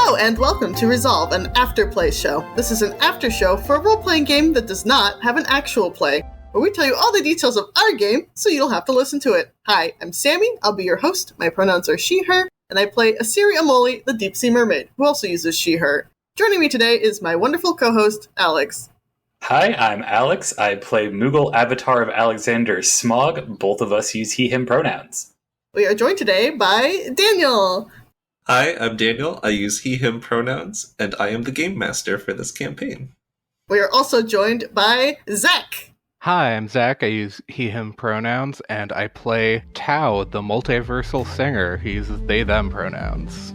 Hello and welcome to Resolve, an after-play show. This is an after show for a role-playing game that does not have an actual play, where we tell you all the details of our game so you don't have to listen to it. Hi, I'm Sammie, I'll be your host, my pronouns are she, her, and I play Asiri Amoli, the deep-sea mermaid, who also uses she, her. Joining me today is my wonderful co-host, Alex. Hi, I'm Alex. I play Mughal Avatar of Alexander Smog. Both of us use he, him pronouns. We are joined today by Daniel. Hi, I'm Daniel. I use he, him pronouns, and I am the game master for this campaign. We are also joined by Zach. Hi, I'm Zach. I use he, him pronouns, and I play Tao, the multiversal singer. He uses they, them pronouns.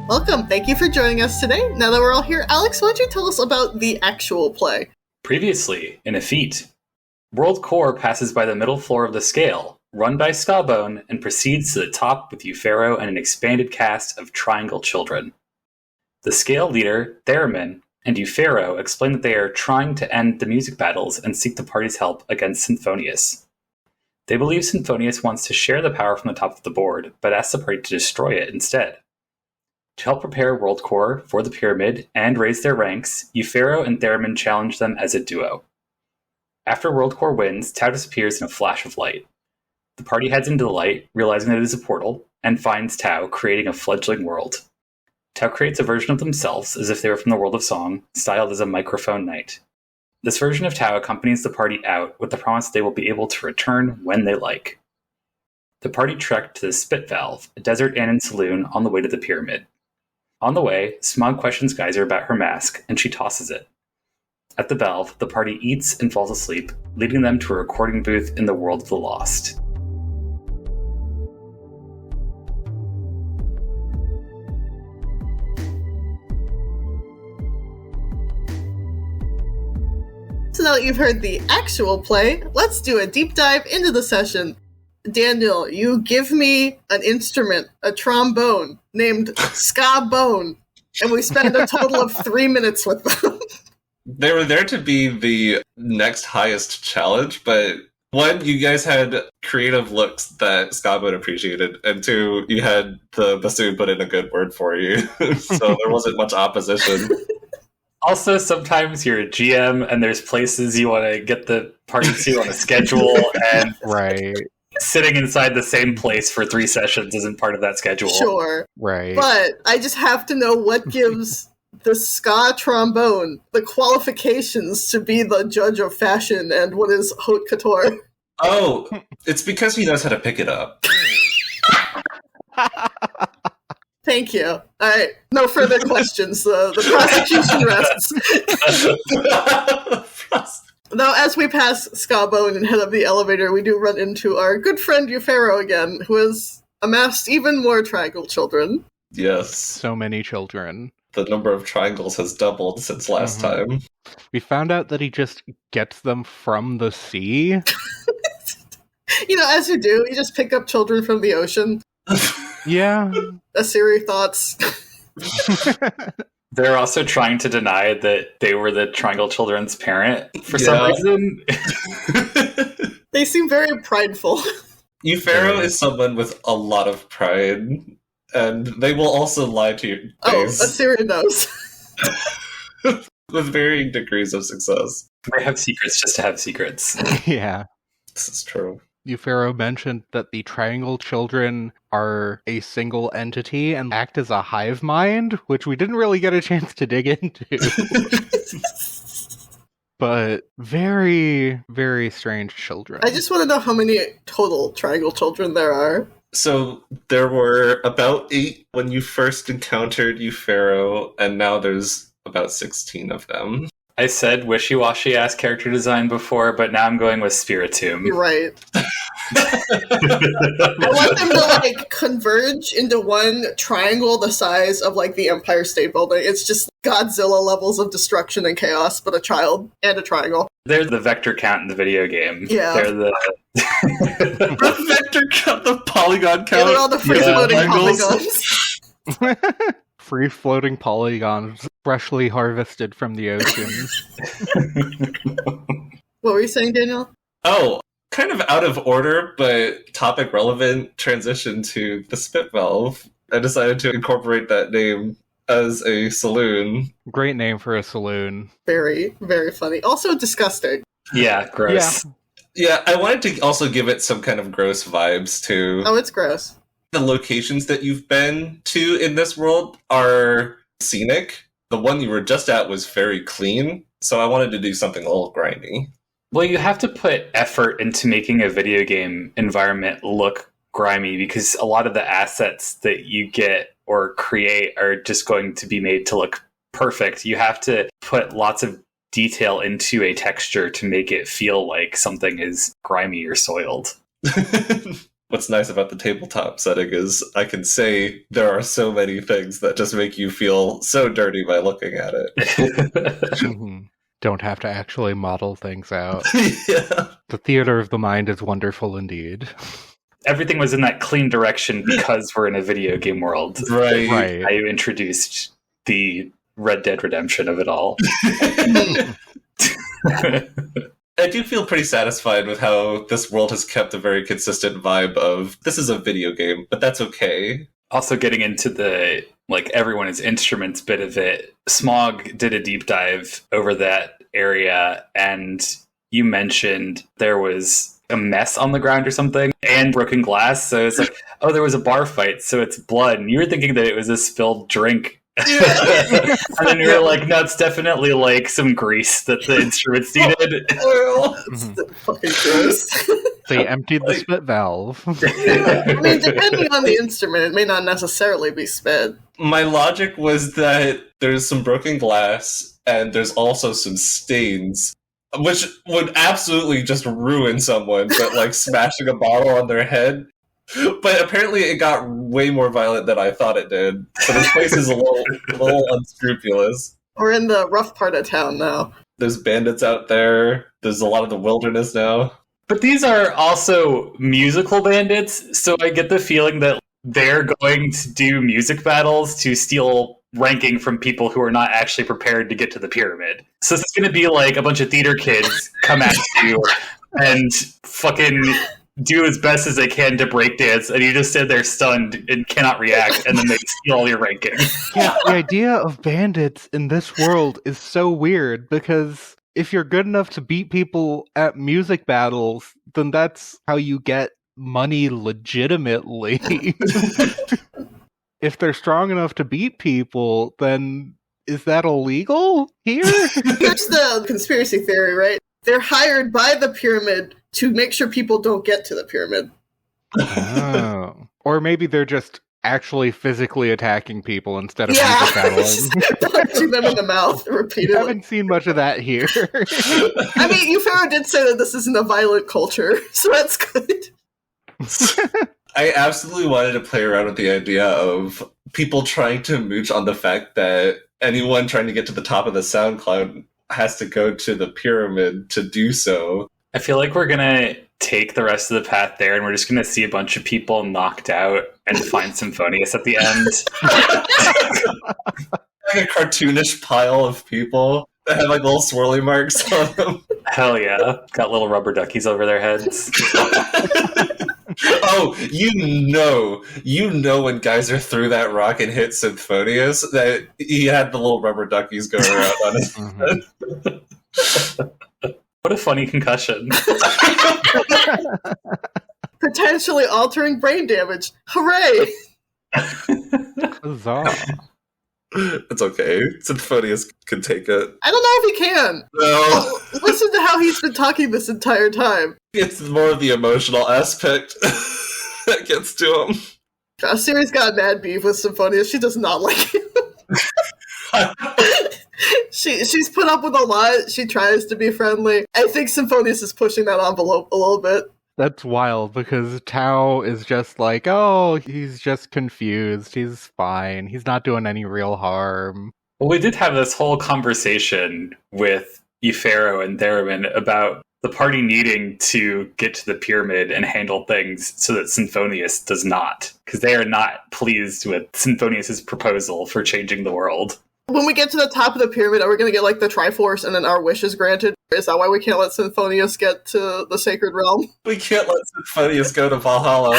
Welcome. Thank you for joining us today. Now that we're all here, Alex, why don't you tell us about the actual play? Previously, in EFFETE, WorldCorps passes by the middle floor of the scale, run by Skabone, and proceeds to the top with Eupharaoh and an expanded cast of triangle children. The scale leader, Theremin, and Eupharaoh explain that they are trying to end the music battles and seek the party's help against Symphonius. They believe Symphonius wants to share the power from the top of the board, but asks the party to destroy it instead. To help prepare WorldCorps for the pyramid and raise their ranks, Eupharaoh and Theremin challenge them as a duo. After WorldCorps wins, Tao disappears in a flash of light. The party heads into the light, realizing that it is a portal, and finds Tao creating a fledgling world. Tao creates a version of themselves as if they were from the world of song, styled as a microphone knight. This version of Tao accompanies the party out with the promise they will be able to return when they like. The party trekked to the Spit Valve, a desert inn and saloon on the way to the pyramid. On the way, Smog questions Geyser about her mask, and she tosses it. At the valve, the party eats and falls asleep, leading them to a recording booth in the world of the lost. So now that you've heard the actual play, let's do a deep dive into the session. Daniel, you give me an instrument, a trombone, named Skabone, and we spend a total of 3 minutes with them. They were there to be the next highest challenge, but one, you guys had creative looks that Skabone appreciated, and two, you had the bassoon put in a good word for you, so there wasn't much opposition. Also, sometimes you're a GM and there's places you want to get the party to on a schedule, and Right. sitting inside the same place for 3 sessions isn't part of that schedule. Sure. Right. But I just have to know what gives the ska trombone the qualifications to be the judge of fashion and what is haute couture. Oh, it's because he knows how to pick it up. Thank you. All right, no further questions. The prosecution rests. Though as we pass Skabone and head up the elevator, we do run into our good friend Eupharaoh again, who has amassed even more triangle children. Yes. So many children. The number of triangles has doubled since last time. We found out that he just gets them from the sea. You know, as you do, you just pick up children from the ocean. Yeah. Asiri thoughts. They're also trying to deny that they were the triangle children's parent for some reason. They seem very prideful. Eupharaoh is someone with a lot of pride, and they will also lie to your face. Asiri knows. With varying degrees of success. They have secrets just to have secrets. Yeah. This is true. Eupharaoh mentioned that the triangle children are a single entity and act as a hive mind, which we didn't really get a chance to dig into. But very, very strange children. I just want to know how many total triangle children there are. So there were about 8 when you first encountered Eupharaoh, and now there's about 16 of them. I said wishy-washy-ass character design before, but now I'm going with Spiritomb. You're right. I want them to, converge into one triangle the size of, the Empire State Building. It's just Godzilla levels of destruction and chaos, but a child and a triangle. They're the vector count in the video game. Yeah. They're the... The vector count, the polygon count. They're all the free-floating polygons. free-floating polygons freshly harvested from the ocean. What were you saying, Daniel? Oh, kind of out of order, but topic relevant transition to the spit valve. I decided to incorporate that name as a saloon. Great name for a saloon. Very, very funny. Also disgusting. Yeah, gross. Yeah, I wanted to also give it some kind of gross vibes too. Oh, it's gross. The locations that you've been to in this world are scenic. The one you were just at was very clean, so I wanted to do something a little grimy. Well, you have to put effort into making a video game environment look grimy because a lot of the assets that you get or create are just going to be made to look perfect. You have to put lots of detail into a texture to make it feel like something is grimy or soiled. What's nice about the tabletop setting is I can say there are so many things that just make you feel so dirty by looking at it. Mm-hmm. Don't have to actually model things out. Yeah. The theater of the mind is wonderful indeed. Everything was in that clean direction because we're in a video game world. Right. I introduced the Red Dead Redemption of it all. I do feel pretty satisfied with how this world has kept a very consistent vibe of this is a video game, but that's okay. Also getting into the everyone is instruments bit of it. Smog did a deep dive over that area, and you mentioned there was a mess on the ground or something and broken glass. So it's like, oh, there was a bar fight, so it's blood. And you were thinking that it was a spilled drink. Yeah. And then you were like, no, it's definitely like some grease that the instruments needed. It's fucking gross. They emptied the spit valve. I mean, depending on the instrument, it may not necessarily be spit. My logic was that there's some broken glass and there's also some stains, which would absolutely just ruin someone, but like smashing a bottle on their head. But apparently it got way more violent than I thought it did. So this place is a little unscrupulous. We're in the rough part of town now. There's bandits out there. There's a lot of the wilderness now. But these are also musical bandits, so I get the feeling that they're going to do music battles to steal ranking from people who are not actually prepared to get to the pyramid. So this is going to be like a bunch of theater kids come at you and fucking do as best as they can to breakdance, and you just sit there stunned and cannot react, and then they steal all your ranking. Yeah, the idea of bandits in this world is so weird, because if you're good enough to beat people at music battles, then that's how you get money legitimately. If they're strong enough to beat people, then is that illegal here? Here's the conspiracy theory, right? They're hired by the pyramid to make sure people don't get to the pyramid. Oh. Or maybe they're just actually physically attacking people instead of music battling. Punching them in the mouth repeatedly. I haven't seen much of that here. I mean, Eupharaoh did say that this isn't a violent culture, so that's good. I absolutely wanted to play around with the idea of people trying to mooch on the fact that anyone trying to get to the top of the SoundCloud has to go to the pyramid to do so. I feel like we're going to take the rest of the path there, and we're just going to see a bunch of people knocked out and find Symphonius at the end. Like a cartoonish pile of people that have like little swirly marks on them. Hell yeah. Got little rubber duckies over their heads. Oh, you know when Geyser threw that rock and hit Symphonius, that he had the little rubber duckies going around on his head. What a funny concussion. Potentially altering brain damage. Hooray! Huzzah. It's okay. Symphonius can take it. I don't know if he can. No. Listen to how he's been talking this entire time. It's more of the emotional aspect that gets to him. Siri's got mad beef with Symphonius. She does not like him. She's put up with a lot. She tries to be friendly. I think Symphonius is pushing that envelope a little bit. That's wild, because Tao is just like, oh, he's just confused. He's fine. He's not doing any real harm. Well, we did have this whole conversation with Eupharaoh and Theremin about the party needing to get to the pyramid and handle things so that Symphonius does not, because they are not pleased with Symphonius's proposal for changing the world. When we get to the top of the pyramid, are we going to get like the Triforce and then our wish is granted? Is that why we can't let Symphonius get to the Sacred Realm? We can't let Symphonius go to Valhalla.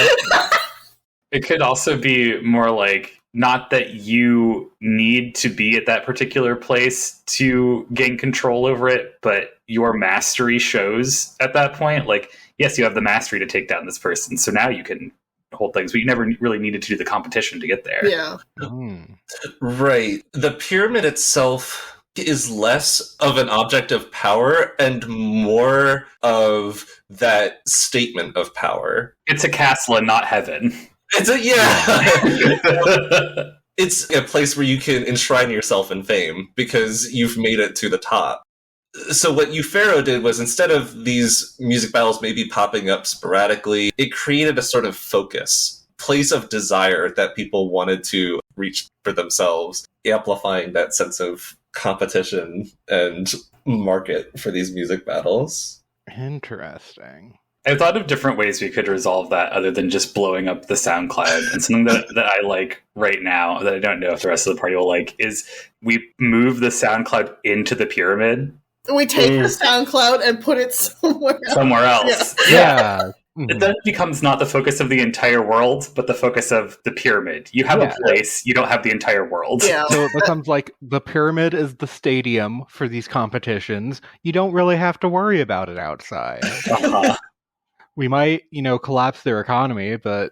It could also be more like, not that you need to be at that particular place to gain control over it, but your mastery shows at that point. Like, yes, you have the mastery to take down this person, so now you can hold things, but you never really needed to do the competition to get there. Yeah. Right. The pyramid itself is less of an object of power and more of that statement of power. It's a castle and not heaven. It's It's a place where you can enshrine yourself in fame because you've made it to the top. So what Eupharaoh did was, instead of these music battles maybe popping up sporadically, it created a sort of focus, place of desire that people wanted to reach for themselves, amplifying that sense of competition and market for these music battles. Interesting. I thought of different ways we could resolve that other than just blowing up the SoundCloud. And something that I like right now, that I don't know if the rest of the party will like, is we move the SoundCloud into the pyramid. We take the SoundCloud and put it somewhere else. Yeah. It then becomes not the focus of the entire world, but the focus of the pyramid. You have a place, you don't have the entire world. Yeah. So it becomes like the pyramid is the stadium for these competitions. You don't really have to worry about it outside. We might, collapse their economy, but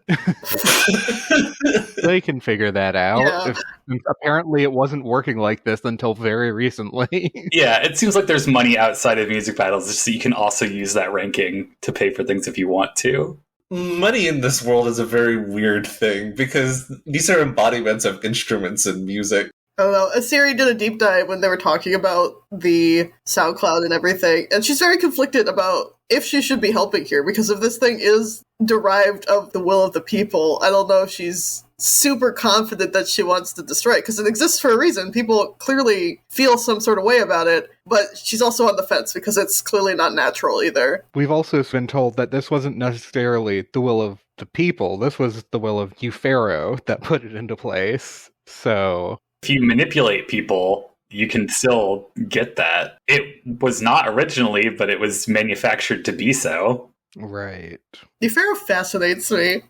they can figure that out. Yeah. Apparently it wasn't working like this until very recently. Yeah, it seems like there's money outside of music battles, just so you can also use that ranking to pay for things if you want to. Money in this world is a very weird thing, because these are embodiments of instruments and music. I don't know. Asiri did a deep dive when they were talking about the SoundCloud and everything, and she's very conflicted about if she should be helping here, because if this thing is derived of the will of the people, I don't know if she's super confident that she wants to destroy it, because it exists for a reason. People clearly feel some sort of way about it, but she's also on the fence because it's clearly not natural either. We've also been told that this wasn't necessarily the will of the people, this was the will of Eupharaoh that put it into place, so... If you manipulate people, you can still get that. It was not originally, but it was manufactured to be so. Right. Eupharaoh fascinates me.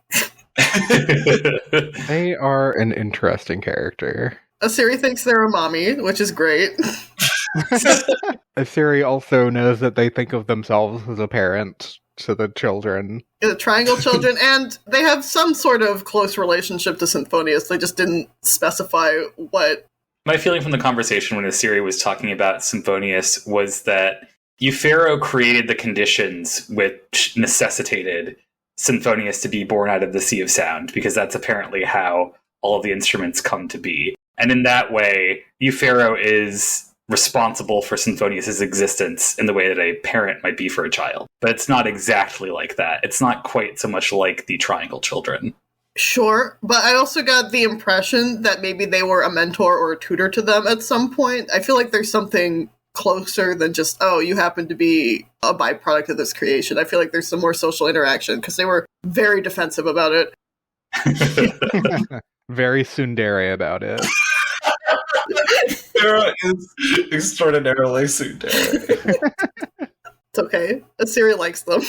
They are an interesting character. Asiri thinks they're a mommy, which is great. Asiri also knows that they think of themselves as a parent to the children. The Triangle Children, and they have some sort of close relationship to Symphonius. They just didn't specify what. My feeling from the conversation when Asiri was talking about Symphonius was that Eupharaoh created the conditions which necessitated Symphonius to be born out of the Sea of Sound, because that's apparently how all of the instruments come to be. And in that way, Eupharaoh is responsible for Symphonius' existence in the way that a parent might be for a child. But it's not exactly like that. It's not quite so much like the Triangle Children. Sure, but I also got the impression that maybe they were a mentor or a tutor to them at some point. I feel like there's something closer than just, oh, you happen to be a byproduct of this creation. I feel like there's some more social interaction, because they were very defensive about it. Very tsundere about it. Sarah is extraordinarily tsundere. It's okay. Asiri likes them.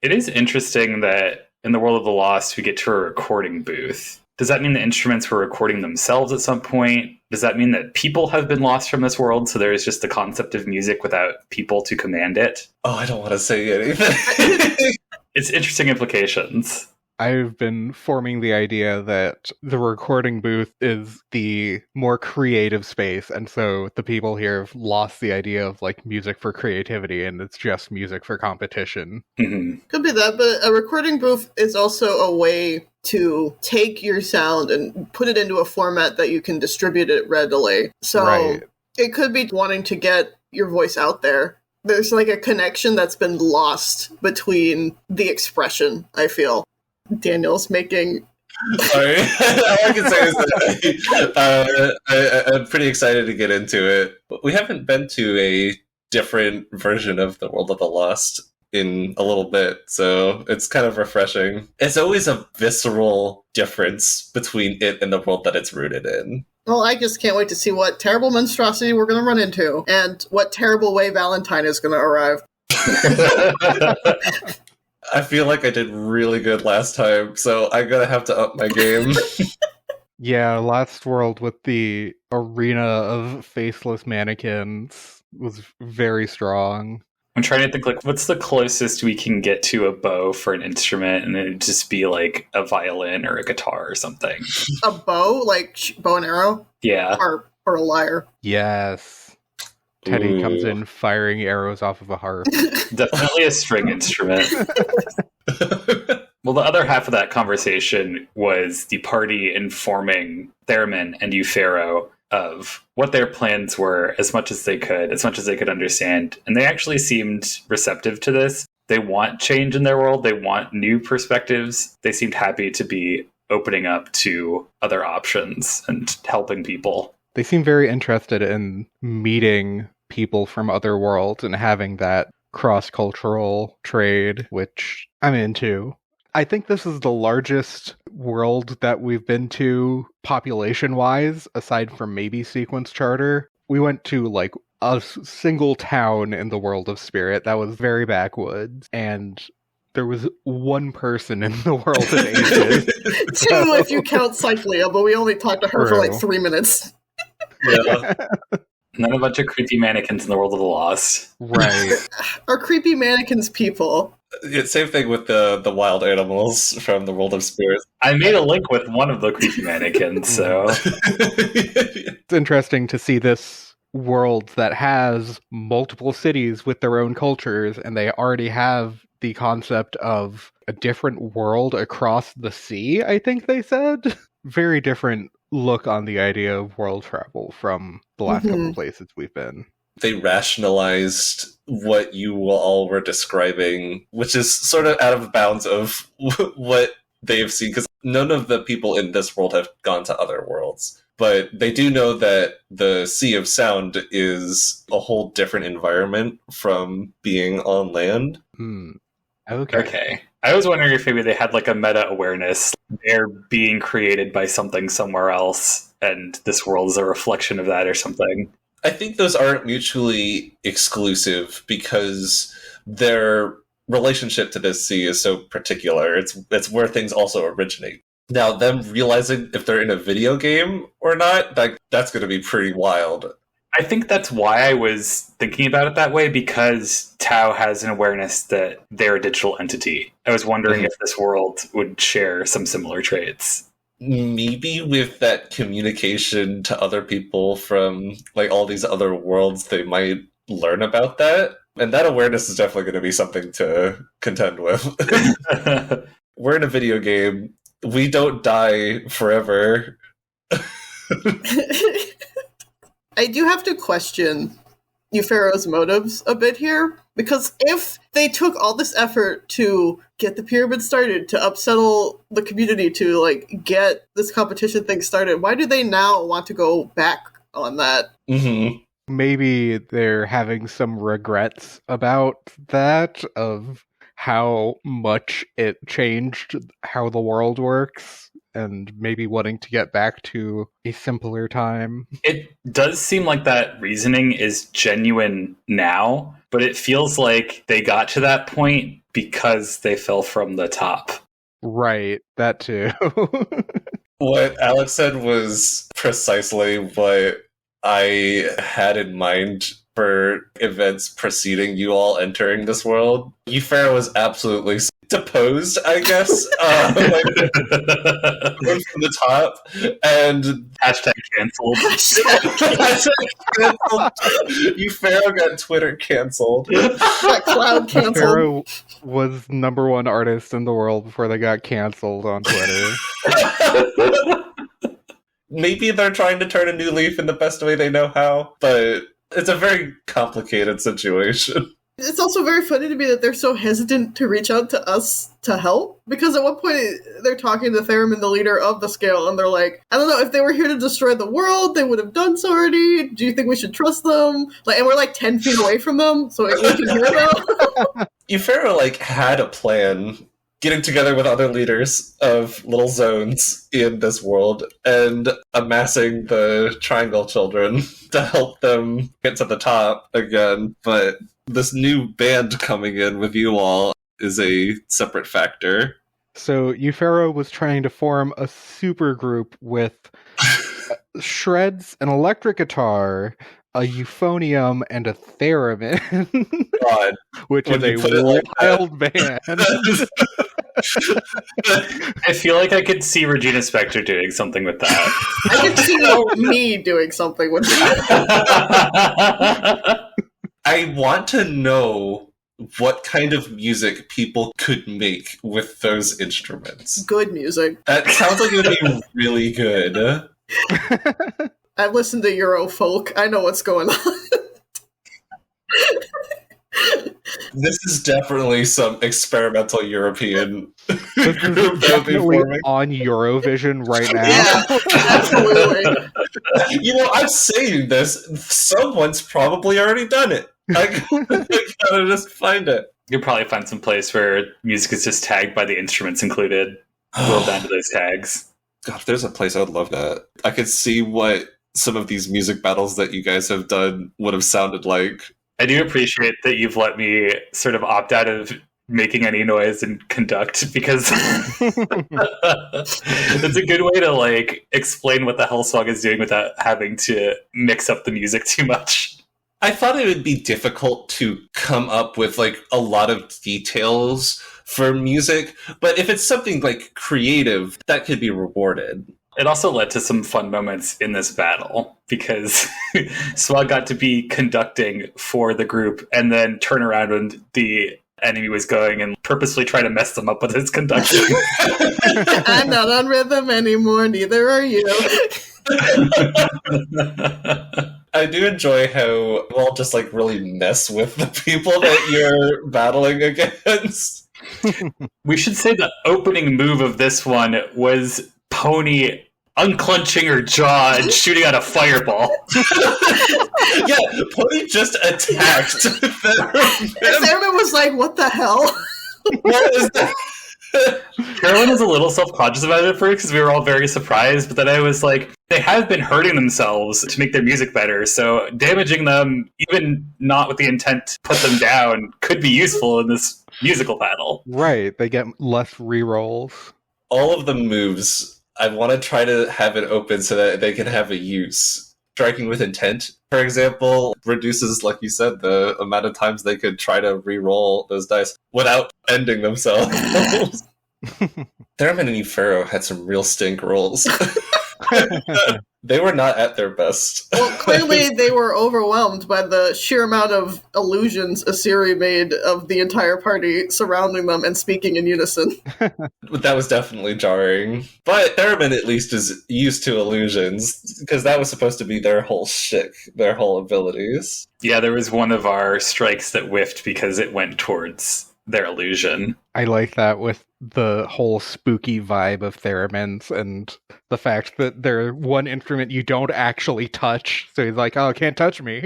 It is interesting that in the world of the Lost, we get to a recording booth. Does that mean the instruments were recording themselves at some point? Does that mean that people have been lost from this world, so there is just the concept of music without people to command it? Oh, I don't want to say anything. It's interesting implications. I've been forming the idea that the recording booth is the more creative space, and so the people here have lost the idea of like music for creativity, and it's just music for competition. Mm-hmm. Could be that, but a recording booth is also a way to take your sound and put it into a format that you can distribute it readily. So It could be wanting to get your voice out there. There's like a connection that's been lost between the expression, I feel. Daniel's making... Sorry. All I can say is that I'm pretty excited to get into it. We haven't been to a different version of the World of the Lost in a little bit, so it's kind of refreshing. It's always a visceral difference between it and the world that it's rooted in. Well, I just can't wait to see what terrible monstrosity we're going to run into, and what terrible way Valentine is going to arrive. I feel like I did really good last time, so I'm gonna have to up my game. Yeah, Last World with the arena of faceless mannequins was very strong. I'm trying to think, like, what's the closest we can get to a bow for an instrument, and it'd just be like a violin or a guitar or something. A bow? Like bow and arrow? Yeah. Or a lyre? Yes. Teddy comes Ooh. in firing arrows off of a harp. Definitely a string instrument. Well, the other half of that conversation was the party informing Theremin and Eupharaoh of what their plans were as much as they could understand. And they actually seemed receptive to this. They want change in their world. They want new perspectives. They seemed happy to be opening up to other options and helping people. They seem very interested in meeting people from other worlds and having that cross-cultural trade, which I'm into. I think this is the largest world that we've been to population-wise, aside from maybe Sequence Charter. We went to, like, a single town in the world of Spirit that was very backwoods, and there was one person in the world of Ages. Two, if you count Cyclia, but we only talked to her for like 3 minutes. Yeah. And then a bunch of creepy mannequins in the world of the lost. Right. Are creepy mannequins people? It's same thing with the wild animals from the world of spirits. I made a link with one of the creepy mannequins, so... It's interesting to see this world that has multiple cities with their own cultures, and they already have the concept of a different world across the sea, I think they said. Very different look on the idea of world travel from the last couple places we've been. They rationalized what you all were describing, which is sort of out of bounds of what they've seen, because none of the people in this world have gone to other worlds. But they do know that the Sea of Sound is a whole different environment from being on land. Okay. I was wondering if maybe they had like a meta-awareness. They're being created by something somewhere else, and this world is a reflection of that or something. I think those aren't mutually exclusive because their relationship to this sea is so particular. It's where things also originate. Now, them realizing if they're in a video game or not, that's going to be pretty wild. I think that's why I was thinking about it that way, because Tau has an awareness that they're a digital entity. I was wondering if this world would share some similar traits. Maybe with that communication to other people from like all these other worlds, they might learn about that. And that awareness is definitely going to be something to contend with. We're in a video game. We don't die forever. I do have to question Eupharaoh's motives a bit here, because if they took all this effort to get the pyramid started, to upsettle the community, to like get this competition thing started, why do they now want to go back on that? Mm-hmm. Maybe they're having some regrets about that, of how much it changed how the world works, and maybe wanting to get back to a simpler time. It does seem like that reasoning is genuine now, but it feels like they got to that point because they fell from the top. Right, that too. What Alex said was precisely what I had in mind for events preceding you all entering this world. Eupharaoh was absolutely deposed, I guess, from the top, and Hashtag canceled. Eupharaoh got Twitter canceled. Got cloud canceled. Pharaoh was number one artist in the world before they got canceled on Twitter. Maybe they're trying to turn a new leaf in the best way they know how, but it's a very complicated situation. It's also very funny to me that they're so hesitant to reach out to us to help, because at one point they're talking to Theremin, the leader of the Scale, and they're like, I don't know, if they were here to destroy the world, they would have done so already. Do you think we should trust them? And we're 10 feet away from them, so we can hear them. Eupharaoh, had a plan, getting together with other leaders of little zones in this world and amassing the Triangle Children to help them get to the top again. But this new band coming in with you all is a separate factor. So Eupharaoh was trying to form a super group with shreds, an electric guitar, a euphonium, and a theremin. God. Which is a wild band. I feel like I could see Regina Spektor doing something with that. I could see me doing something with that. I want to know what kind of music people could make with those instruments. Good music. That sounds like it would be really good. I've listened to Euro folk. I know what's going on. This is definitely some experimental European This group is that would be definitely forming. on Eurovision right now. Yeah, absolutely. I'm saying this. Someone's probably already done it. I gotta just find it. You'll probably find some place where music is just tagged by the instruments included. Roll down to those tags. God, if there's a place, I'd love that. I could see what some of these music battles that you guys have done would have sounded like. I do appreciate that you've let me sort of opt out of making any noise and conduct, because it's a good way to explain what the Hellsong is doing without having to mix up the music too much. I thought it would be difficult to come up with a lot of details for music, but if it's something creative, that could be rewarded. It also led to some fun moments in this battle, because Swag got to be conducting for the group and then turn around when the enemy was going and purposely try to mess them up with his conduction. I'm not on rhythm anymore, neither are you. I do enjoy how you all just really mess with the people that you're battling against. We should say the opening move of this one was Pony unclenching her jaw and shooting out a fireball. Yeah, Pony just attacked Theremin was like, what the hell? What is that? Carolyn was a little self-conscious about it at first because we were all very surprised, but then I was like, they have been hurting themselves to make their music better, so damaging them, even not with the intent to put them down, could be useful in this musical battle. Right, they get less rerolls. All of the moves, I want to try to have it open so that they can have a use. Striking with intent, for example, reduces, like you said, the amount of times they could try to re-roll those dice without ending themselves. Theremin and Eupharaoh had some real stink rolls. They were not at their best. Well, clearly they were overwhelmed by the sheer amount of illusions Asiri made of the entire party surrounding them and speaking in unison. That was definitely jarring. But Theremin at least is used to illusions, because that was supposed to be their whole shtick, their whole abilities. Yeah, there was one of our strikes that whiffed because it went towards their illusion. I like that with the whole spooky vibe of theremins and the fact that they're one instrument you don't actually touch. So he's like, oh, can't touch me.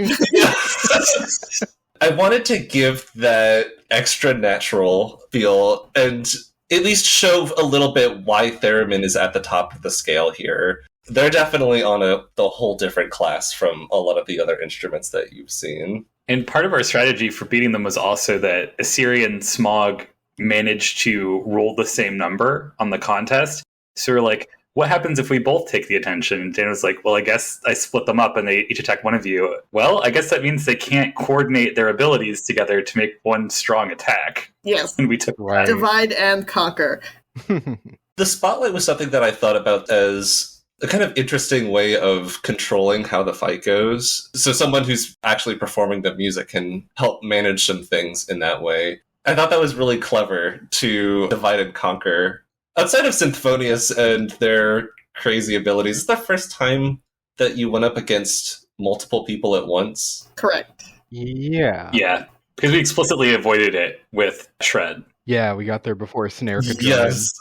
I wanted to give that extra natural feel and at least show a little bit why Theremin is at the top of the scale here. They're definitely on the whole different class from a lot of the other instruments that you've seen. And part of our strategy for beating them was also that Assyrian Smog managed to roll the same number on the contest. So we're like, what happens if we both take the attention? And Dan was like, well, I guess I split them up and they each attack one of you. Well, I guess that means they can't coordinate their abilities together to make one strong attack. Yes. And we took Right. Divide and conquer. The spotlight was something that I thought about as a kind of interesting way of controlling how the fight goes. So someone who's actually performing the music can help manage some things in that way. I thought that was really clever to divide and conquer. Outside of Symphonius and their crazy abilities, it's the first time that you went up against multiple people at once. Correct. Yeah. Yeah. Because we explicitly avoided it with Shred. Yeah, we got there before Snare could go Yes.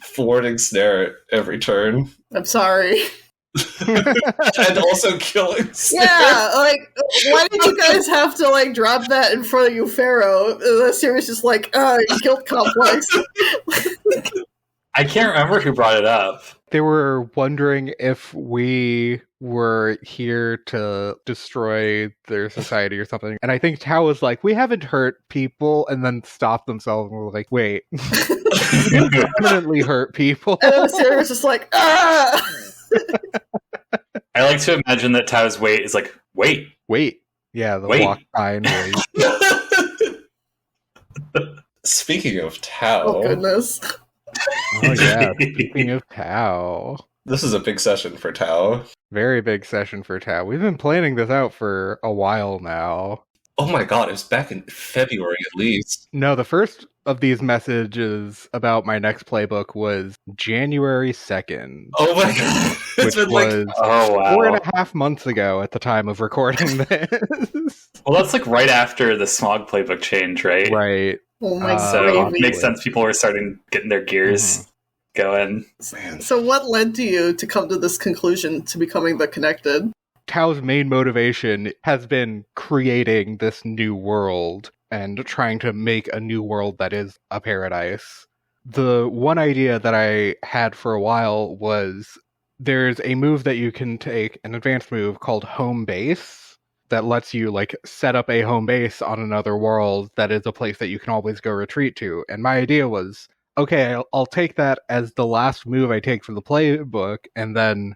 Forwarding Snare at every turn. I'm sorry. And also killing Snare. Yeah, like, why did you guys have to, like, drop that in front of Eupharaoh? The series just like, guilt complex. I can't remember who brought it up. They were wondering if we were here to destroy their society or something. And I think Tao was like, we haven't hurt people, and then stopped themselves and were like, wait. You definitely hurt people. And then the series was just like, ah! I like to imagine that Tao's wait is like, wait. Wait. Yeah, the Wait. walk by and wait. Speaking of Tao, Oh, goodness. Oh yeah, speaking of Tao. this is a big session for Tao. Very big session for Tao. We've been planning this out for a while now. Oh my god, it was back in February at least. No, the first of these messages about my next playbook was January 2nd. Oh my god. Which was Oh, wow. 4.5 months ago at the time of recording this. Well, that's like right after the Smog playbook change, right? Right. Oh my So gravy. it makes sense people were starting getting their gears going. Man. So what led to you to come to this conclusion to becoming the Connected? Tao's main motivation has been creating this new world and trying to make a new world that is a paradise. The one idea that I had for a while was there's a move that you can take, an advanced move called Home Base, that lets you like set up a home base on another world that is a place that you can always go retreat to. And my idea was, okay, I'll take that as the last move I take for the playbook, and then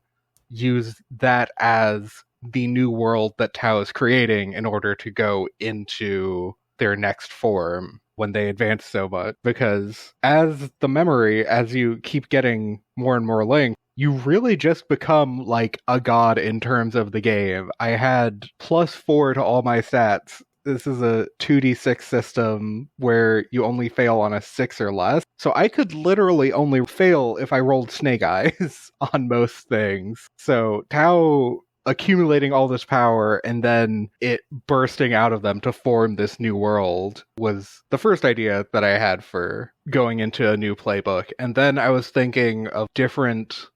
use that as the new world that Tao is creating in order to go into their next form when they advance so much. Because as the memory, as you keep getting more and more linked, you really just become like a god in terms of the game. I had +4 to all my stats. This is a 2d6 system where you only fail on a 6 or less. So I could literally only fail if I rolled snake eyes on most things. So Tao accumulating all this power and then it bursting out of them to form this new world was the first idea that I had for going into a new playbook. And then I was thinking of different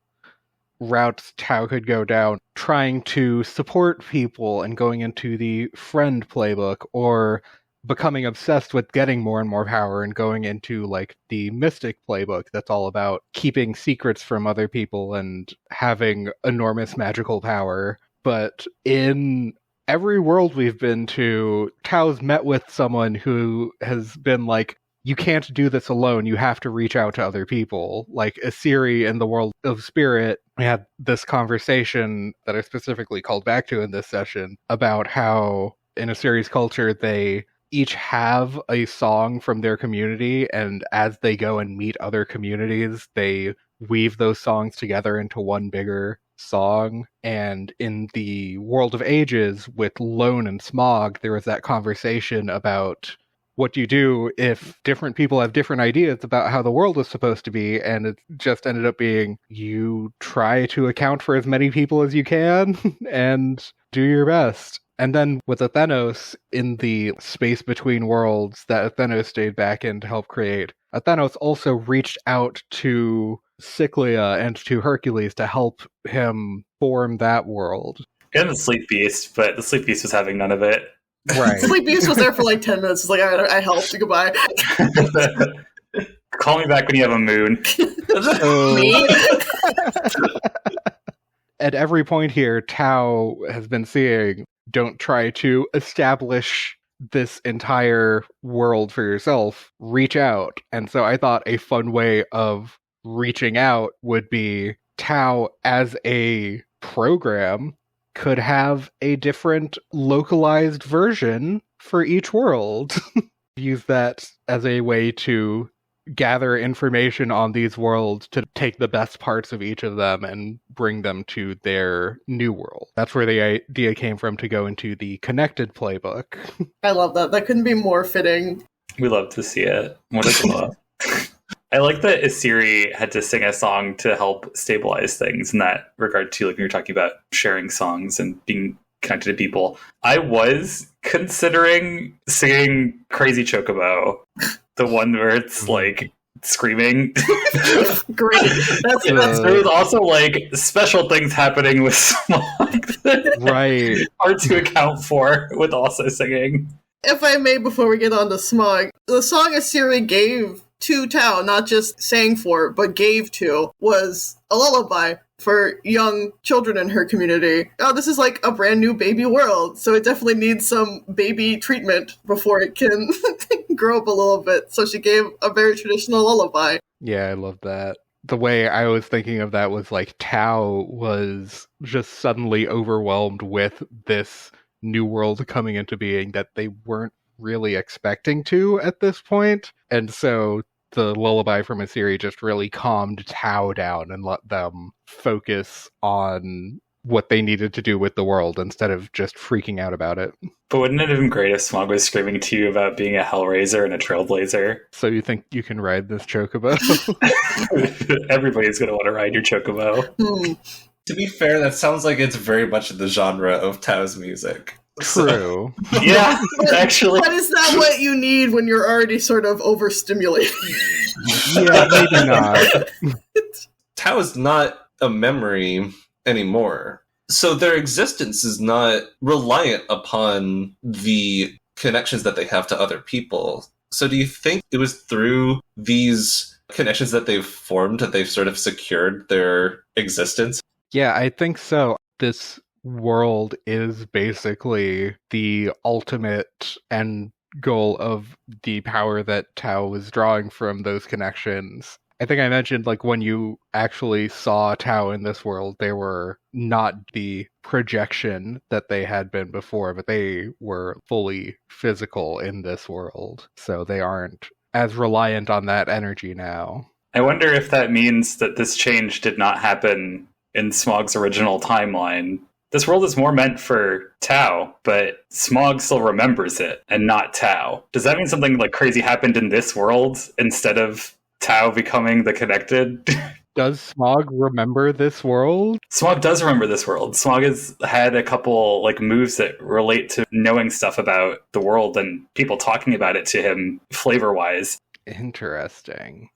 routes Tao could go down, trying to support people and going into the friend playbook, or becoming obsessed with getting more and more power and going into like the mystic playbook that's all about keeping secrets from other people and having enormous magical power. But in every world we've been to, Tao's met with someone who has been like, you can't do this alone, you have to reach out to other people. Like Asiri in the world of spirit, we had this conversation that I specifically called back to in this session about how in Asiri's culture they each have a song from their community, and as they go and meet other communities, they weave those songs together into one bigger song. And in the World of Ages with Lone and Smog, there was that conversation about what do you do if different people have different ideas about how the world is supposed to be, and it just ended up being you try to account for as many people as you can and do your best. And then with Athenos, in the space between worlds that Athenos stayed back in to help create, Athenos also reached out to Cyclia and to Hercules to help him form that world. And the Sleep Beast, but the Sleep Beast was having none of it. Right. Sleep Beast was there for like 10 minutes. It's like, all right, I helped. Goodbye. Call me back when you have a moon. Me? At every point here, Tao has been seeing, don't try to establish this entire world for yourself, reach out. And so I thought a fun way of reaching out would be Tao as a program could have a different localized version for each world. Use that as a way to gather information on these worlds to take the best parts of each of them and bring them to their new world. That's where the idea came from to go into the connected playbook. I love that. That couldn't be more fitting. We love to see it. What a love. I like that Asiri had to sing a song to help stabilize things in that regard too. Like when you're talking about sharing songs and being connected to people. I was considering singing Crazy Chocobo, the one where it's like screaming. Great. There was also like special things happening with Smog that Right. hard to account for with also singing. If I may, before we get on to Smog, the song Asiri gave to Tao, not just sang for, but gave to, was a lullaby for young children in her community. Oh, this is like a brand new baby world, so it definitely needs some baby treatment before it can grow up a little bit. So she gave a very traditional lullaby. Yeah, I love that. The way I was thinking of that was like Tao was just suddenly overwhelmed with this new world coming into being that they weren't really expecting to at this point. And so the lullaby from Asiri just really calmed Tao down and let them focus on what they needed to do with the world instead of just freaking out about it. But wouldn't it have been great if Smog was screaming to you about being a Hellraiser and a Trailblazer? So you think you can ride this chocobo? Everybody's going to want to ride your chocobo. To be fair, that sounds like it's very much in the genre of Tao's music. True. Yeah, actually. But is that what you need when you're already sort of overstimulated? Yeah, maybe not. Tao is not a memory anymore. So their existence is not reliant upon the connections that they have to other people. So do you think it was through these connections that they've formed that they've sort of secured their existence? Yeah, I think so. This world is basically the ultimate end goal of the power that Tao was drawing from those connections. I think I mentioned, like, when you actually saw Tao in this world, they were not the projection that they had been before, but they were fully physical in this world. So they aren't as reliant on that energy now. I wonder if that means that this change did not happen in Smog's original timeline. This world is more meant for Tao, but Smog still remembers it, and not Tao. Does that mean something like crazy happened in this world instead of Tao becoming the connected? Does Smog remember this world? Smog does remember this world. Smog has had a couple like moves that relate to knowing stuff about the world and people talking about it to him flavor-wise. Interesting.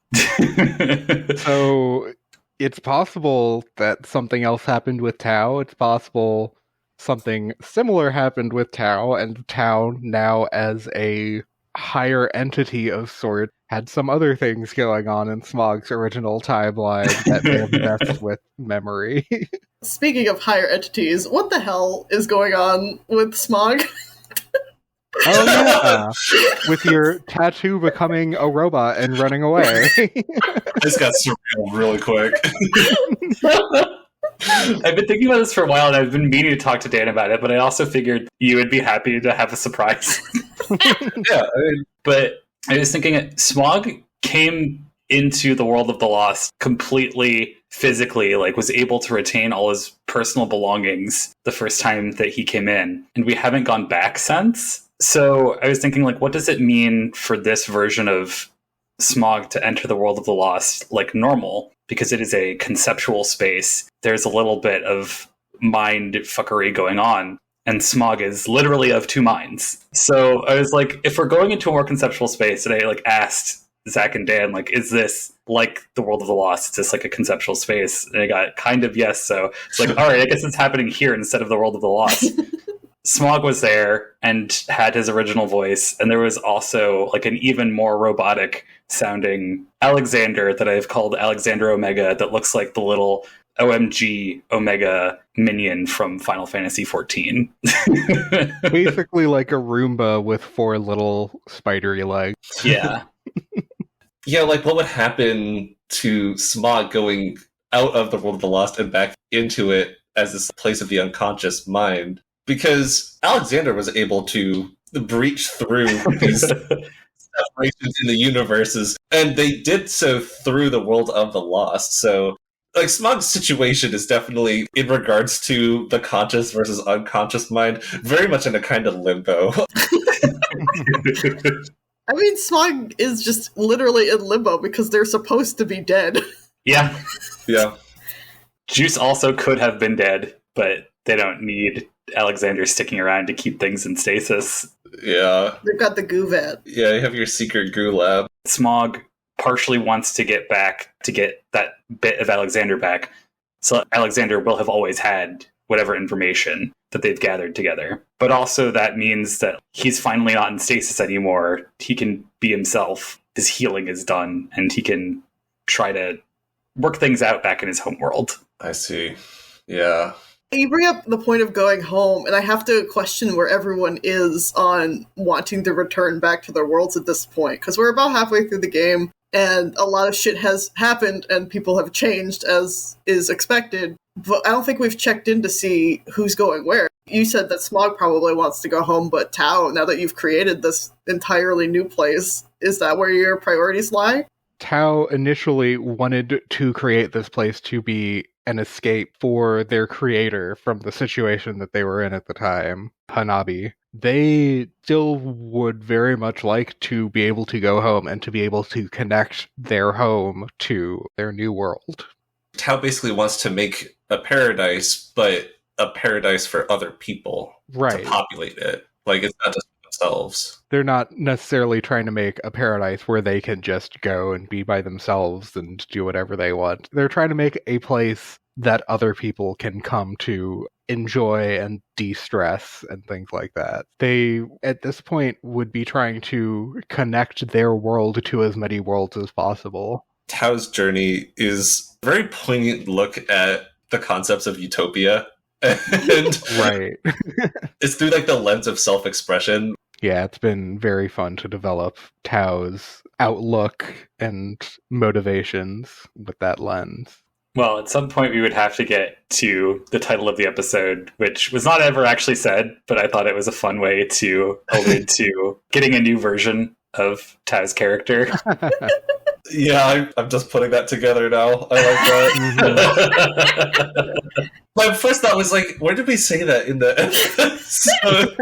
So it's possible that something else happened with Tao. It's possible something similar happened with Tao, and Tao, now as a higher entity of sort, had some other things going on in Smog's original timeline that may have messed with memory. Speaking of higher entities, what the hell is going on with Smog? Oh yeah, with your tattoo becoming a robot and running away. This got surreal really quick. I've been thinking about this for a while, and I've been meaning to talk to Dan about it, but I also figured you would be happy to have a surprise. Yeah, but I was thinking Smog came into the world of the Lost completely physically, like was able to retain all his personal belongings the first time that he came in, and we haven't gone back since. So I was thinking, like, what does it mean for this version of Smog to enter the world of the Lost like normal? Because it is a conceptual space. There's a little bit of mind fuckery going on. And Smog is literally of two minds. So I was like, if we're going into a more conceptual space, and I like asked Zach and Dan, like, is this like the world of the Lost? Is this like a conceptual space? And I got kind of yes. So it's like, all right, I guess it's happening here instead of the world of the Lost. Smog was there and had his original voice, and there was also like an even more robotic sounding Alexander that I've called Alexander Omega that looks like the little OMG Omega minion from Final Fantasy XIV. Basically like a Roomba with 4 little spidery legs. Yeah. Yeah, like what would happen to Smog going out of the world of the Lost and back into it as this place of the unconscious mind? Because Alexander was able to breach through these separations in the universes, and they did so through the world of the Lost. So, like, Smog's situation is definitely, in regards to the conscious versus unconscious mind, very much in a kind of limbo. I mean, Smog is just literally in limbo because they're supposed to be dead. Yeah. Yeah. Juice also could have been dead, but they don't need Alexander's sticking around to keep things in stasis. Yeah. They've got the goo vat. Yeah, you have your secret goo lab. Smog partially wants to get that bit of Alexander back. So Alexander will have always had whatever information that they've gathered together. But also that means that he's finally not in stasis anymore. He can be himself. His healing is done, and he can try to work things out back in his home world. I see. Yeah. You bring up the point of going home, and I have to question where everyone is on wanting to return back to their worlds at this point, because we're about halfway through the game, and a lot of shit has happened, and people have changed, as is expected, but I don't think we've checked in to see who's going where. You said that Smog probably wants to go home, but Tao, now that you've created this entirely new place, is that where your priorities lie? Tao initially wanted to create this place to be an escape for their creator from the situation that they were in at the time, Hanabi. They still would very much like to be able to go home and to be able to connect their home to their new world. Tao basically wants to make a paradise, but a paradise for other people Right. to populate it. Like, it's not just themselves. They're not necessarily trying to make a paradise where they can just go and be by themselves and do whatever they want. They're trying to make a place that other people can come to enjoy and de-stress and things like that. They, at this point, would be trying to connect their world to as many worlds as possible. Tao's journey is a very poignant look at the concepts of utopia. And Right. it's through like the lens of self-expression. Yeah, it's been very fun to develop Tao's outlook and motivations with that lens. Well, at some point we would have to get to the title of the episode, which was not ever actually said, but I thought it was a fun way to allude to getting a new version of Tao's character. Yeah, I'm just putting that together now. I like that. My first thought was like, where did we say that in the episode?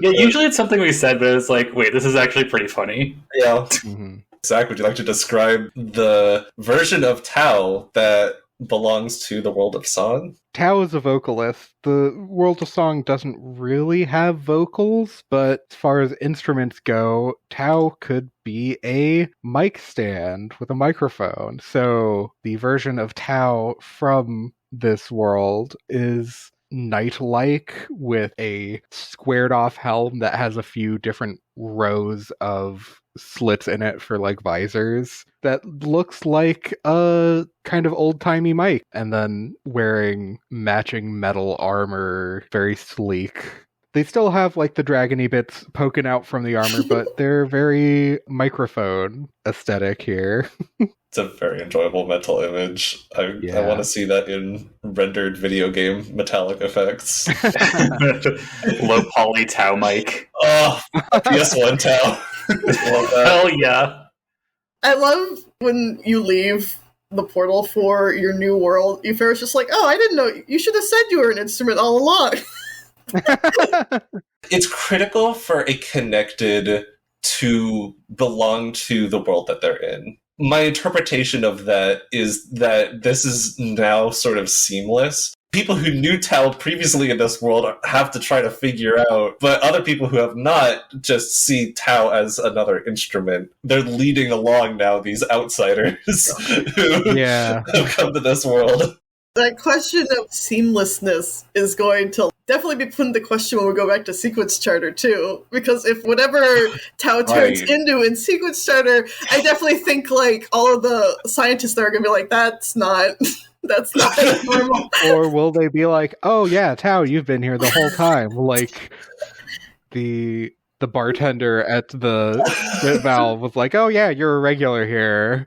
Yeah, usually it's something we said, but it's like, wait, this is actually pretty funny. Yeah. Mm-hmm. Zach, would you like to describe the version of Tao that belongs to the world of song? Tao is a vocalist. The world of song doesn't really have vocals, but as far as instruments go, Tao could be a mic stand with a microphone. So the version of Tao from this world is knight-like with a squared-off helm that has a few different rows of slits in it for like visors that looks like a kind of old-timey mic, and then wearing matching metal armor, very sleek. They still have like the dragony bits poking out from the armor, but they're very microphone aesthetic here. It's a very enjoyable mental image. I want to see that in rendered video game metallic effects. Low poly Tao mic. Oh, PS1 Tao. Love that. Hell yeah. I love when you leave the portal for your new world, Eupharaoh's just like, oh, I didn't know. You should have said you were an instrument all along. It's critical for a connected to belong to the world that they're in. My interpretation of that is that this is now sort of seamless. People who knew Tao previously in this world have to try to figure out, but other people who have not just see Tao as another instrument. They're leading along now these outsiders who have come to this world. That question of seamlessness is going to definitely be put into question when we go back to Sequence Charter, too. Because if whatever Tao turns into in Sequence Charter, I definitely think, like, all of the scientists there are going to be like, that's not normal. Or will they be like, oh yeah, Tao, you've been here the whole time. Like, the bartender at the spit valve was like, oh yeah, you're a regular here.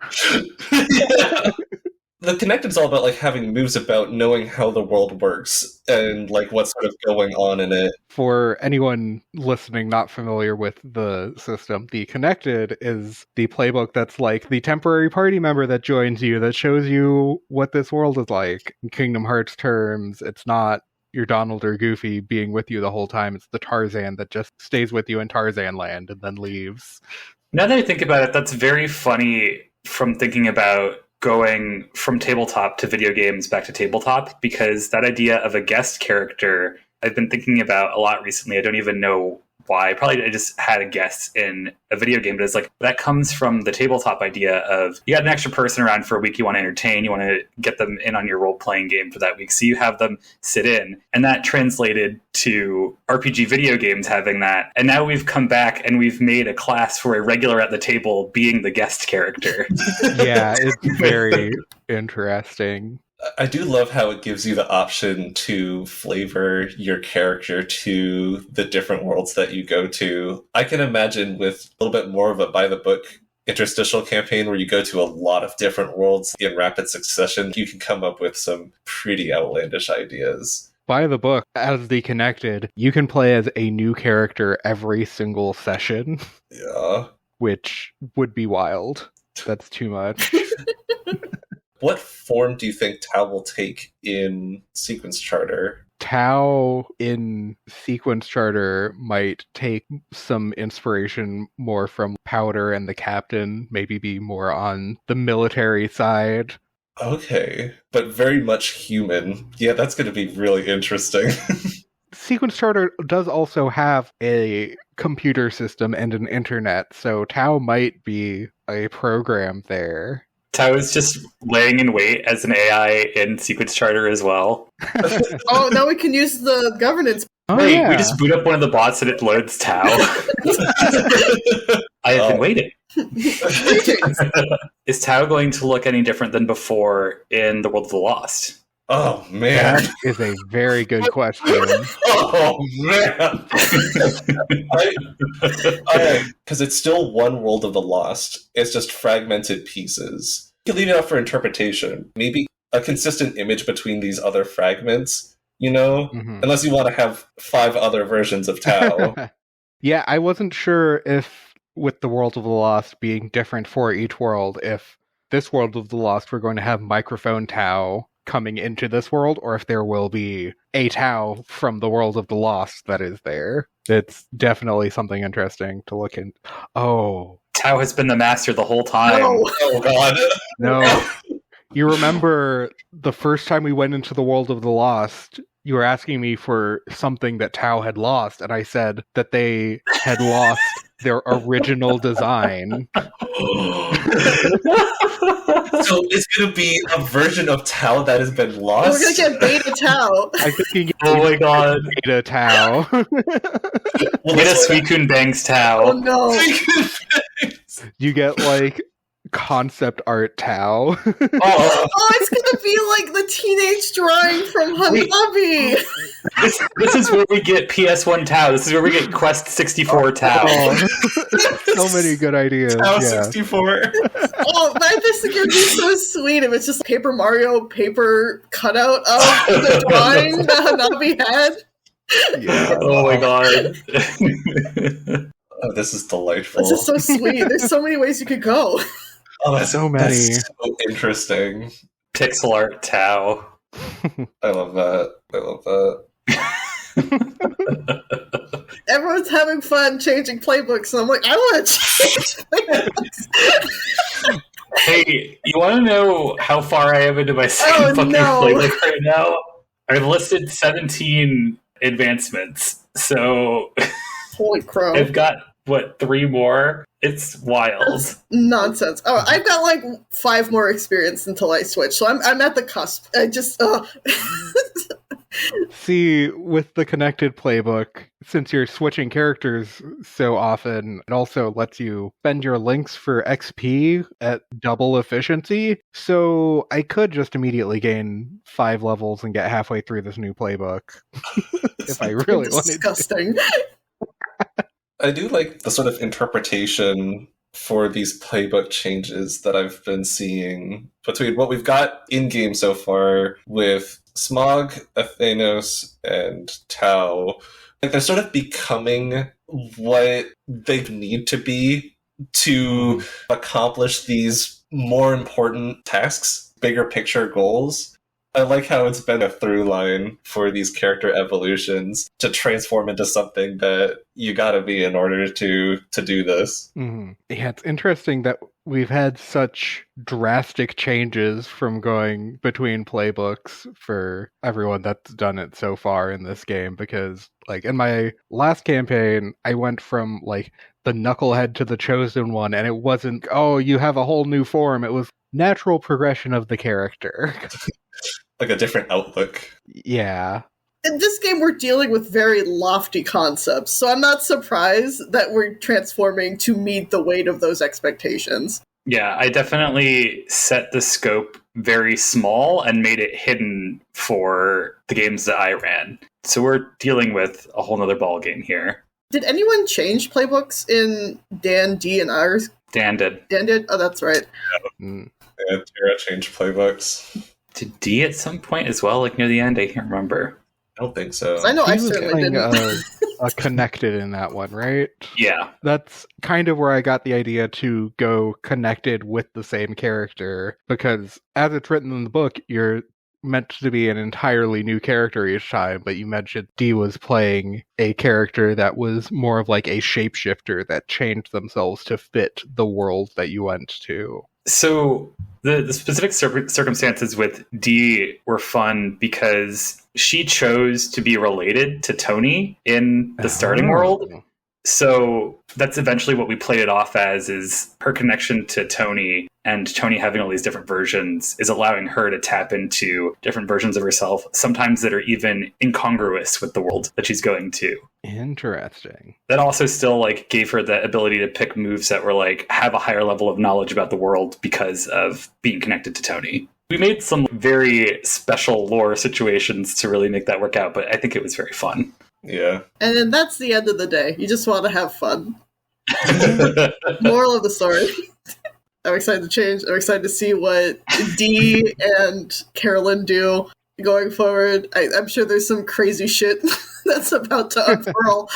The Connected is all about like having moves about knowing how the world works and like what's sort of going on in it. For anyone listening not familiar with the system, the Connected is the playbook that's like the temporary party member that joins you, that shows you what this world is like. In Kingdom Hearts terms, it's not your Donald or Goofy being with you the whole time. It's the Tarzan that just stays with you in Tarzan land and then leaves. Now that I think about it, that's very funny from thinking about going from tabletop to video games back to tabletop, because that idea of a guest character I've been thinking about a lot recently. I don't even know why. Probably I just had a guest in a video game, but it's like that comes from the tabletop idea of you got an extra person around for a week you want to entertain, you want to get them in on your role-playing game for that week, so you have them sit in. And that translated to RPG video games having that. And now we've come back and we've made a class for a regular at the table being the guest character. Yeah, it's very interesting. I do love how it gives you the option to flavor your character to the different worlds that you go to. I can imagine with a little bit more of a by-the-book interstitial campaign where you go to a lot of different worlds in rapid succession, you can come up with some pretty outlandish ideas. By the book, as the Connected, you can play as a new character every single session. Yeah. Which would be wild. That's too much. What form do you think Tau will take in Sequence Charter? Tau in Sequence Charter might take some inspiration more from Powder and the Captain, maybe be more on the military side. Okay, but very much human. Yeah, that's going to be really interesting. Sequence Charter does also have a computer system and an internet, so Tau might be a program there. Tau is just laying in wait as an AI in Sequence Charter as well. Oh, now we can use the governance. Oh, Wait, yeah. we just boot up one of the bots and it loads Tau. I have been waiting. Is Tau going to look any different than before in the World of the Lost? Oh, man. That is a very good question. Oh, man. Because it's still one World of the Lost. It's just fragmented pieces. You can leave it up for interpretation. Maybe a consistent image between these other fragments, you know? Mhm. Unless you want to have 5 other versions of Tau. Yeah, I wasn't sure if, with the World of the Lost being different for each world, if this World of the Lost we're going to have microphone Tau coming into this world, or if there will be a Tau from the World of the Lost that is there. It's definitely something interesting to look in. Oh. Tau has been the master the whole time. No. Oh, God. No. You remember the first time we went into the World of the Lost, you were asking me for something that Tau had lost, and I said that they had lost their original design. So it's going to be a version of Tau that has been lost? We're gonna get beta Tau. I think you get Oh my god. beta Tau. Well, Get a that's what- Suicune Bangs Oh Tau. no. You get, like, concept art Tau. Oh, Oh, it's gonna be like the teenage drawing from Hanabi. this is where we get PS1 Tau. This is where we get Quest 64 Tau. Oh, so many good ideas. Tau Yeah. 64. Oh, I just think it'd be so sweet if it's just Paper Mario paper cutout of the drawing that Hanabi had. Yeah. Oh my god. Oh, this is delightful. This is so sweet. There's so many ways you could go. Oh, that's So many. That's so interesting. Pixel art Tau. I love that. I love that. Everyone's having fun changing playbooks, and I'm like, I want to change playbooks. Hey, you want to know how far I am into my second Oh, fucking no. playbook right now? I've listed 17 advancements, so Holy crow. I've got, 3 more? It's wild. That's nonsense. Oh, I've got like 5 more experience until I switch, so I'm at the cusp. I just, See, with the connected playbook, since you're switching characters so often, it also lets you spend your links for XP at double efficiency. So I could just immediately gain 5 levels and get halfway through this new playbook. If I really wanted to. disgusting. I do like the sort of interpretation for these playbook changes that I've been seeing between what we've got in-game so far with Smog, Athenos, and Tau. Like, they're sort of becoming what they need to be to accomplish these more important tasks, bigger picture goals. I like how it's been a through line for these character evolutions to transform into something that you gotta be in order to do this. Mm-hmm. Yeah, it's interesting that we've had such drastic changes from going between playbooks for everyone that's done it so far in this game, because like in my last campaign, I went from like the knucklehead to the chosen one, and it wasn't, oh, you have a whole new form. It was natural progression of the character. Like a different outlook. Yeah. In this game, we're dealing with very lofty concepts, so I'm not surprised that we're transforming to meet the weight of those expectations. Yeah, I definitely set the scope very small and made it hidden for the games that I ran. So we're dealing with a whole nother ballgame here. Did anyone change playbooks in Dan, D, and R's? Dan did. Dan did? Oh, that's right. Yeah, Tara changed playbooks. Did D at some point as well, like near the end? I can't remember. I don't think so. I know He I was certainly playing, didn't. connected in that one, right? Yeah. That's kind of where I got the idea to go connected with the same character, because as it's written in the book, you're meant to be an entirely new character each time, but you mentioned Dee was playing a character that was more of like a shapeshifter that changed themselves to fit the world that you went to. So the specific circumstances with Dee were fun because she chose to be related to Tony in the starting world. So that's eventually what we played it off as, is her connection to Tony, and Tony having all these different versions is allowing her to tap into different versions of herself, sometimes that are even incongruous with the world that she's going to. Interesting. That also still like gave her the ability to pick moves that were like have a higher level of knowledge about the world because of being connected to Tony. We made some very special lore situations to really make that work out, but I think it was very fun. Yeah. And then that's the end of the day. You just want to have fun. Moral of the story. I'm excited to change. I'm excited to see what Dee and Carolyn do going forward. I'm sure there's some crazy shit that's about to unfurl.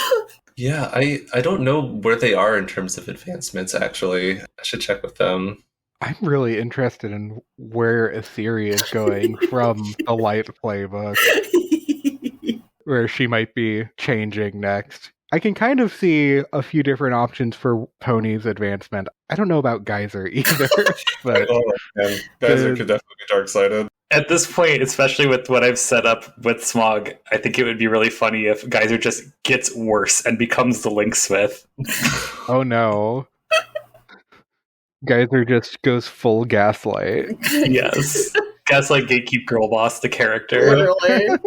Yeah, I don't know where they are in terms of advancements, actually. I should check with them. I'm really interested in where Etheria is going from the Light playbook, where she might be changing next. I can kind of see a few different options for Pony's advancement. I don't know about Geyser either, but Oh, man. Geyser could definitely be dark-sided. At this point, especially with what I've set up with Smog, I think it would be really funny if Geyser just gets worse and becomes the Linksmith. oh no. Geyser just goes full Gaslight. Yes. Gaslight Gatekeep Girl Boss, the character. Literally.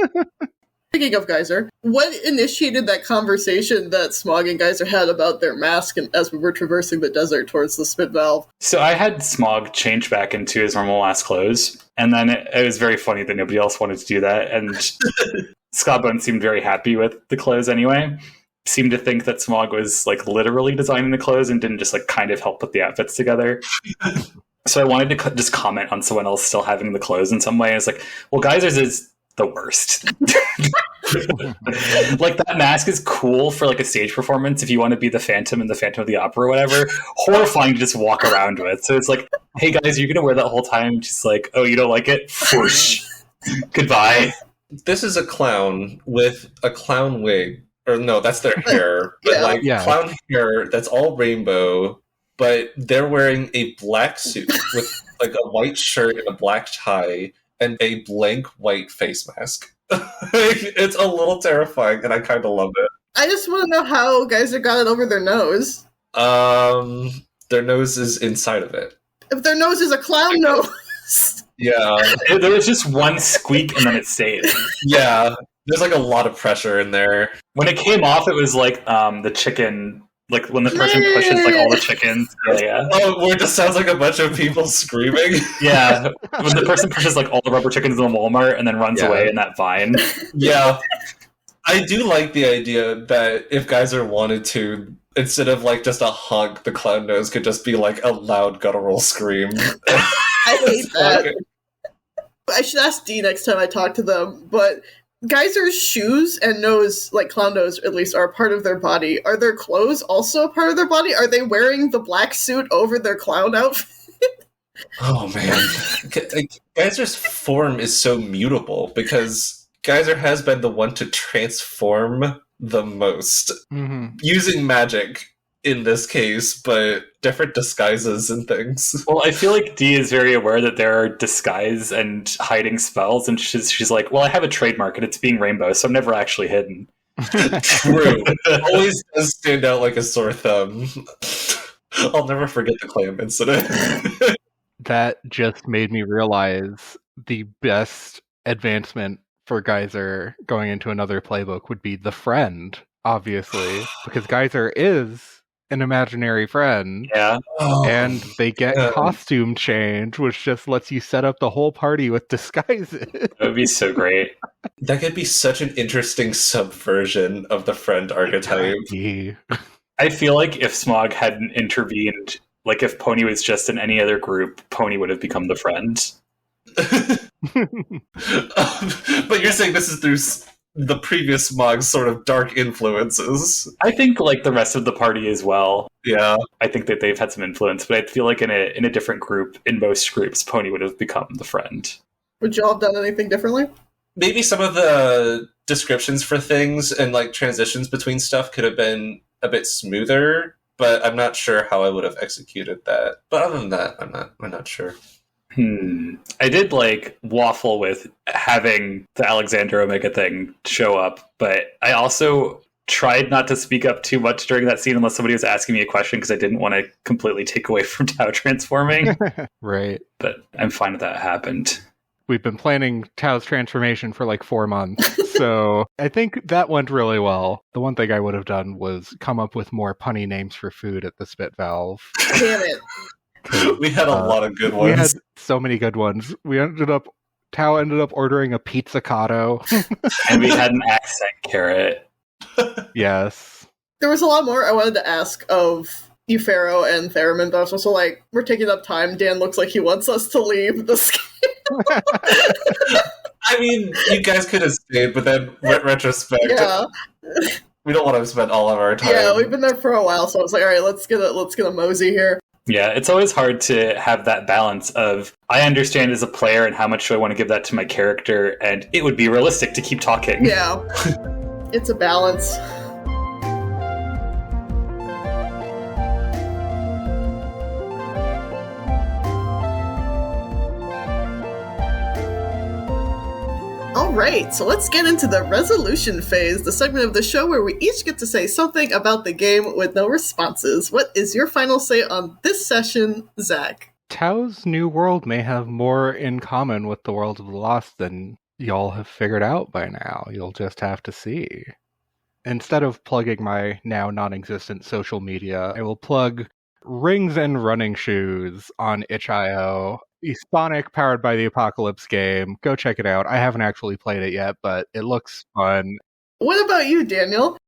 Speaking of Geyser, what initiated that conversation that Smog and Geyser had about their mask as we were traversing the desert towards the spit valve? So I had Smog change back into his normal last clothes, and then it was very funny that nobody else wanted to do that, and Scottbone seemed very happy with the clothes anyway. Seemed to think that Smog was like literally designing the clothes and didn't just like kind of help put the outfits together. So I wanted to just comment on someone else still having the clothes in some way. I was like, well, Geyser's is the worst. Like, that mask is cool for like a stage performance if you want to be the Phantom in the Phantom of the Opera or whatever. Horrifying to just walk around with. So it's like, hey guys, you're gonna wear that whole time. Just like, oh, you don't like it? Whoosh. Goodbye. This is a clown with a clown wig. Or no, that's their hair. But clown hair that's all rainbow, but they're wearing a black suit with like a white shirt and a black tie and a blank white face mask. It's a little terrifying, and I kind of love it. I just want to know how Geyser got it over their nose. Their nose is inside of it. If their nose is a clown nose. Yeah. There was just one squeak and then it stayed. Yeah. There's like a lot of pressure in there. When it came off, it was like the chicken, like when the person pushes like all the chickens. Yeah. Oh, where it just sounds like a bunch of people screaming. Yeah. When the person pushes like all the rubber chickens in the Walmart and then runs away in that vine. Yeah. I do like the idea that if Geyser wanted to, instead of like just a honk, the clown nose could just be like a loud guttural scream. I hate that. I should ask Dee next time I talk to them, but Geyser's shoes and nose, like clown nose at least, are a part of their body. Are their clothes also a part of their body? Are they wearing the black suit over their clown outfit? Oh man, Geyser's form is so mutable because Geyser has been the one to transform the most using magic in this case, but different disguises and things. Well, I feel like Dee is very aware that there are disguise and hiding spells, and she's like, well, I have a trademark and it's being rainbow, so I'm never actually hidden. True. Always does stand out like a sore thumb. I'll never forget the clam incident. That just made me realize the best advancement for Geyser going into another playbook would be the friend, obviously, because Geyser is an imaginary friend. Yeah. And they get costume change, which just lets you set up the whole party with disguises. That would be so great. That could be such an interesting subversion of the friend archetype. I feel like if Smog hadn't intervened, like if Pony was just in any other group, Pony would have become the friend. But you're saying this is through the previous Smog's sort of dark influences. I think like the rest of the party as well. Yeah. I think that they've had some influence, but I feel like in a different group, in most groups, Pony would have become the friend. Would y'all have done anything differently? Maybe some of the descriptions for things and like transitions between stuff could have been a bit smoother, but I'm not sure how I would have executed that. But other than that, I'm not sure. I did like waffle with having the Alexander Omega thing show up, but I also tried not to speak up too much during that scene unless somebody was asking me a question because I didn't want to completely take away from Tau transforming. Right. But I'm fine that that happened. We've been planning Tau's transformation for like 4 months, so I think that went really well. The one thing I would have done was come up with more punny names for food at the Spit Valve. Damn it. We had a lot of good ones. We had so many good ones. Tau ended up ordering a pizzicado. And we had an accent carrot. Yes. There was a lot more I wanted to ask of Eupharaoh and Theremin, but I was also like, we're taking up time. Dan looks like he wants us to leave the scale. I mean, you guys could have stayed, but then retrospect, Yeah. we don't want to spend all of our time. Yeah, we've been there for a while, so I was like, all right, let's get a mosey here. Yeah, it's always hard to have that balance of I understand as a player and how much do I want to give that to my character, and it would be realistic to keep talking. Yeah. It's a balance. Alright, so let's get into the resolution phase, the segment of the show where we each get to say something about the game with no responses. What is your final say on this session, Zach? Tau's new world may have more in common with the World of the Lost than y'all have figured out by now. You'll just have to see. Instead of plugging my now non-existent social media, I will plug Rings and Running Shoes on itch.io. Sonic powered by the Apocalypse game. Go check it out. I haven't actually played it yet, but it looks fun. What about you, Daniel?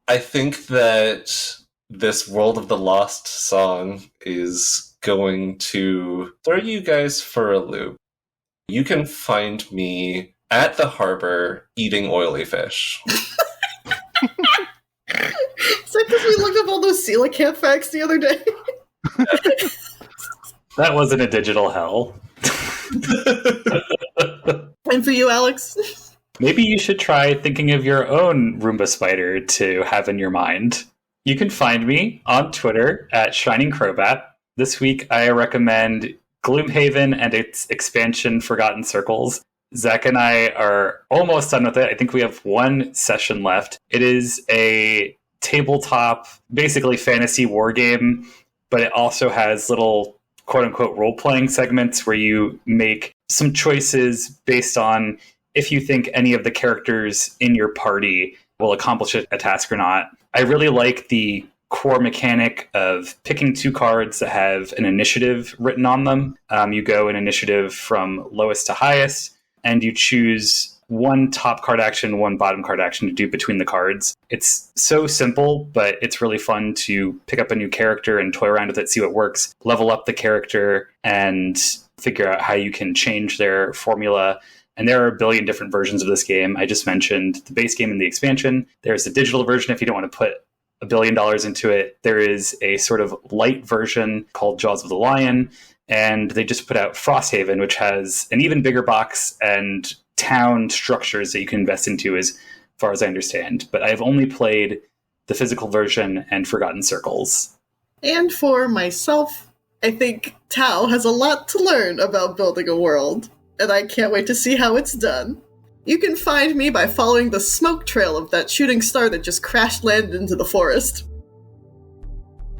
I think that this World of the Lost song is going to throw you guys for a loop. You can find me at the harbor eating oily fish. Is that because we looked up all those coelacanth facts the other day? That wasn't a digital hell. And for you, Alex? Maybe you should try thinking of your own Roomba spider to have in your mind. You can find me on Twitter at Shining Crobat. This week I recommend Gloomhaven and its expansion Forgotten Circles. Zach and I are almost done with it. I think we have one session left. It is a tabletop, basically fantasy war game, but it also has little quote-unquote role-playing segments where you make some choices based on if you think any of the characters in your party will accomplish a task or not. I really like the core mechanic of picking 2 cards that have an initiative written on them. You go in initiative from lowest to highest, and you choose 1 top card action, 1 bottom card action to do between the cards. It's so simple, but it's really fun to pick up a new character and toy around with it, see what works, level up the character, and figure out how you can change their formula. And there are a billion different versions of this game. I just mentioned the base game and the expansion. There's the digital version if you don't want to put $1 billion into it. There is a sort of light version called Jaws of the Lion. and they just put out Frosthaven, which has an even bigger box and town structures that you can invest into, as far as I understand. But I've only played the physical version and Forgotten Circles. And for myself, I think Tau has a lot to learn about building a world, and I can't wait to see how it's done. You can find me by following the smoke trail of that shooting star that just crash-landed into the forest.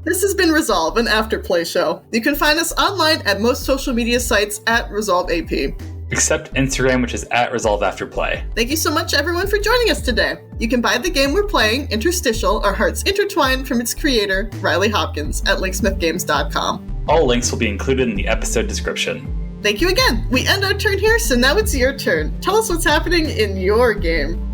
This has been Resolve, an afterplay show. You can find us online at most social media sites at ResolveAP. Except Instagram, which is at ResolveAfterplay. Thank you so much, everyone, for joining us today. You can buy the game we're playing, Interstitial, Our Hearts Intertwined, from its creator, Riley Hopkins, at linksmithgames.com. All links will be included in the episode description. Thank you again. We end our turn here, so now it's your turn. Tell us what's happening in your game.